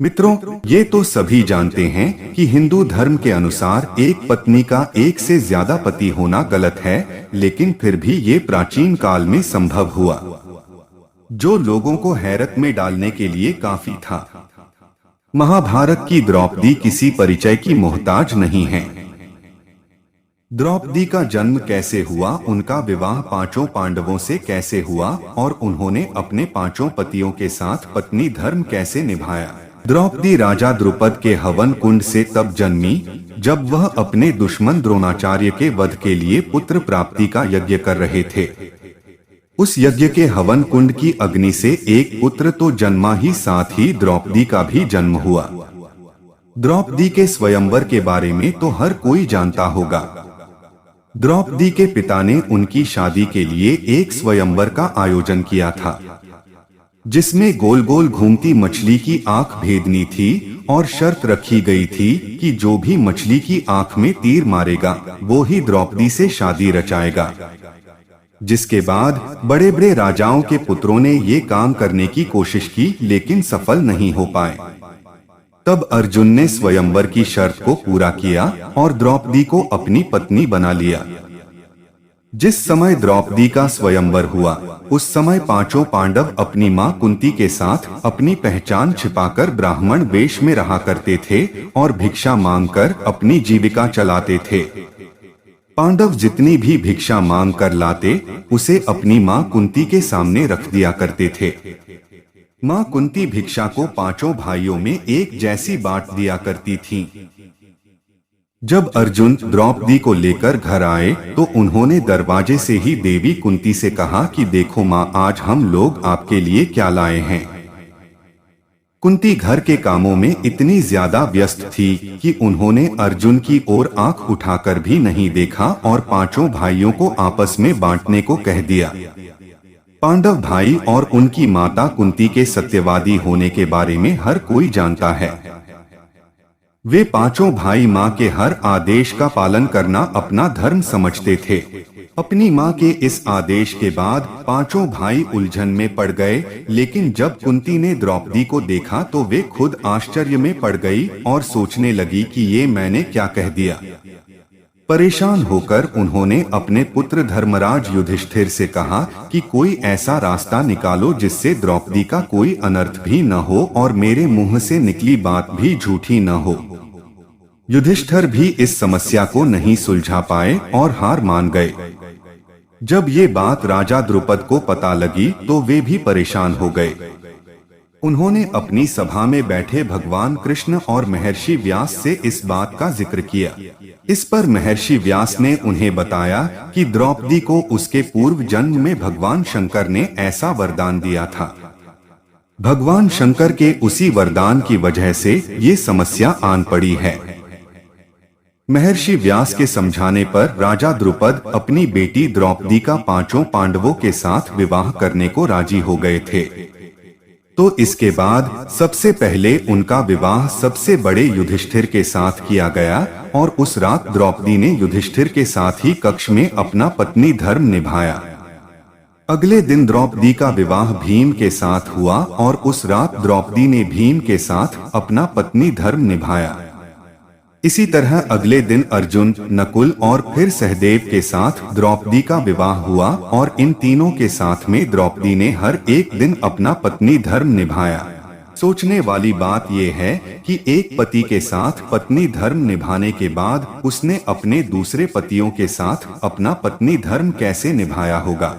मित्रों, ये तो सभी जानते हैं कि हिंदू धर्म के अनुसार एक पत्नी का एक से ज्यादा पति होना गलत है, लेकिन फिर भी ये प्राचीन काल में संभव हुआ, जो लोगों को हैरत में डालने के लिए काफी था। महाभारत की द्रौपदी किसी परिचय की मोहताज नहीं है। द्रौपदी का जन्म कैसे हुआ, उनका विवाह पांचों पांडवों से कैसे हुआ और उन्होंने अपने पांचों पतियों के साथ पत्नी धर्म कैसे निभाया। द्रौपदी राजा द्रुपद के हवन कुंड से तब जन्मी जब वह अपने दुश्मन द्रोणाचार्य के वध के लिए पुत्र प्राप्ति का यज्ञ कर रहे थे। उस यज्ञ के हवन कुंड की अग्नि से एक पुत्र तो जन्मा ही, साथ ही द्रौपदी का भी जन्म हुआ। द्रौपदी के स्वयंवर के बारे में तो हर कोई जानता होगा। द्रौपदी के पिता ने उनकी शादी के लिए एक स्वयंवर का आयोजन किया था, जिसमें गोल गोल घूमती मछली की आंख भेदनी थी और शर्त रखी गई थी कि जो भी मछली की आंख में तीर मारेगा वो ही द्रौपदी से शादी रचाएगा। जिसके बाद बड़े बड़े राजाओं के पुत्रों ने ये काम करने की कोशिश की, लेकिन सफल नहीं हो पाए। तब अर्जुन ने स्वयंवर की शर्त को पूरा किया और द्रौपदी को अपनी पत्नी बना लिया। जिस समय द्रौपदी का स्वयंवर हुआ, उस समय पांचों पांडव अपनी मां कुंती के साथ अपनी पहचान छिपाकर ब्राह्मण वेश में रहा करते थे और भिक्षा मांगकर अपनी जीविका चलाते थे। पांडव जितनी भी भिक्षा मांग कर लाते, उसे अपनी मां कुंती के सामने रख दिया करते थे। मां कुंती भिक्षा को पांचों भाइयों में एक जैसी बांट दिया करती थीं। जब अर्जुन द्रौपदी को लेकर घर आए तो उन्होंने दरवाजे से ही देवी कुंती से कहा कि देखो मां, आज हम लोग आपके लिए क्या लाए हैं। कुंती घर के कामों में इतनी ज्यादा व्यस्त थी कि उन्होंने अर्जुन की ओर आंख उठाकर भी नहीं देखा और पांचों भाइयों को आपस में बांटने को कह दिया। पांडव भाई और उनकी माता कुंती के सत्यवादी होने के बारे में हर कोई जानता है। वे पांचों भाई मां के हर आदेश का पालन करना अपना धर्म समझते थे। अपनी मां के इस आदेश के बाद पांचों भाई उलझन में पड़ गए, लेकिन जब कुंती ने द्रौपदी को देखा तो वे खुद आश्चर्य में पड़ गई और सोचने लगी कि ये मैंने क्या कह दिया। परेशान होकर उन्होंने अपने पुत्र धर्मराज युधिष्ठिर से कहा कि कोई ऐसा रास्ता निकालो जिससे द्रौपदी का कोई अनर्थ भी न हो और मेरे मुंह से निकली बात भी झूठी न हो। युधिष्ठिर भी इस समस्या को नहीं सुलझा पाए और हार मान गए। जब ये बात राजा द्रुपद को पता लगी तो वे भी परेशान हो गए। उन्होंने अपनी सभा में बैठे भगवान कृष्ण और महर्षि व्यास से इस बात का जिक्र किया। इस पर महर्षि व्यास ने उन्हें बताया कि द्रौपदी को उसके पूर्व जन्म में भगवान शंकर ने ऐसा वरदान दिया था। भगवान शंकर के उसी वरदान की वजह से ये समस्या आन पड़ी है। महर्षि व्यास के समझाने पर राजा द्रुपद अपनी बेटी द्रौपदी का पांचों पांडवों के साथ विवाह करने को राजी हो गए थे। तो इसके बाद सबसे पहले उनका विवाह सबसे बड़े युधिष्ठिर के साथ किया गया और उस रात द्रौपदी ने युधिष्ठिर के साथ ही कक्ष में अपना पत्नी धर्म निभाया। अगले दिन द्रौपदी का विवाह भीम के साथ हुआ और उस रात द्रौपदी ने भीम के साथ अपना पत्नी धर्म निभाया। इसी तरह अगले दिन अर्जुन, नकुल और फिर सहदेव के साथ द्रौपदी का विवाह हुआ और इन तीनों के साथ में द्रौपदी ने हर एक दिन अपना पत्नी धर्म निभाया। सोचने वाली बात यह है कि एक पति के साथ पत्नी धर्म निभाने के बाद उसने अपने दूसरे पतियों के साथ अपना पत्नी धर्म कैसे निभाया होगा।